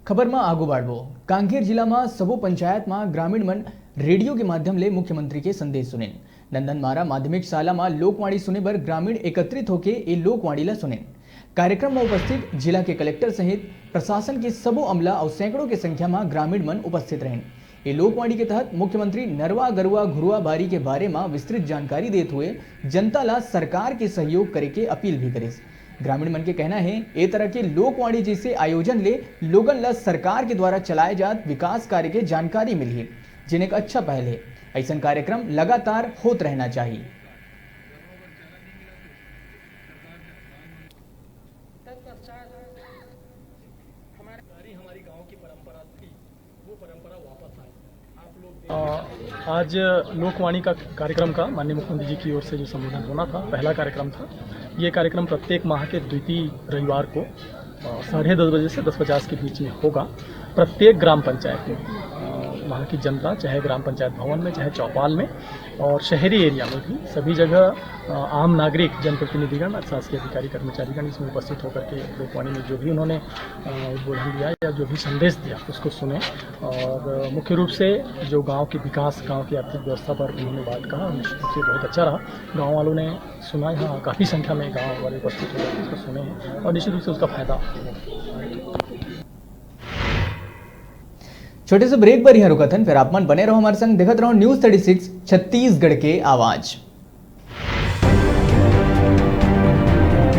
ખબરમાં આગુ બાળવો કાંકેર જિલ્લામાં સબો પંચાયતમાં ગ્રામીણ મન રેડિયો के माध्यम ले मुख्यमंत्री के संदेश सुने। नंदनमारा माध्यमिक शाला में लोकवाणी सुने पर ग्रामीण एकत्रित होकर ये लोकवाणी ला सुने। कार्यक्रम में उपस्थित जिला के कलेक्टर सहित प्रशासन के सबो अमला और सैकड़ों की संख्या में ग्रामीण मन उपस्थित रहे। ये लोकवाणी के तहत मुख्यमंत्री नरवा गरुआ घुरुआ बारी के बारे में विस्तृत जानकारी देते हुए जनता ला सरकार के सहयोग करे के अपील भी करे। ग्रामीण मन के कहना है ये तरह के लोकवाणी जैसे आयोजन ले लोगन ला सरकार के द्वारा चलाए जात विकास कार्य के जानकारी मिली है, जिन्हें का अच्छा पहल है। ऐसा कार्यक्रम लगातार होत रहना चाहिए। हमारी गांव की परंपरा थी, वो परंपरा वापस आए। आज लोकवाणी का कार्यक्रम का माननीय मुख्यमंत्री जी की ओर से जो संबोधन होना था, पहला कार्यक्रम था। ये कार्यक्रम प्रत्येक माह के द्वितीय रविवार को 10:30 बजे से 10:50 के बीच में होगा। प्रत्येक ग्राम पंचायत में वहाँ की जनता, चाहे ग्राम पंचायत भवन में, चाहे चौपाल में और शहरी एरिया में भी सभी जगह आम नागरिक, जनप्रतिनिधिगण, शासकीय अधिकारी, कर्मचारीगण इसमें उपस्थित होकर के लोकवाणी में जो भी उन्होंने उद्बोधन दिया या जो भी संदेश दिया उसको सुने। और मुख्य रूप से जो गांव के विकास, गांव की आर्थिक व्यवस्था पर उन्होंने बात कहा, निश्चित रूप से बहुत अच्छा रहा। गाँव वालों ने सुना, यहाँ काफ़ी संख्या में गाँव वाले उपस्थित होकर उसको सुने हैं और निश्चित रूप से उसका फायदा। छोटे से ब्रेक पर यहाँ रुका था, फिर आप मन बने रहो हमारे संग, देखते रहो न्यूज़ 36 छत्तीसगढ़ के आवाज।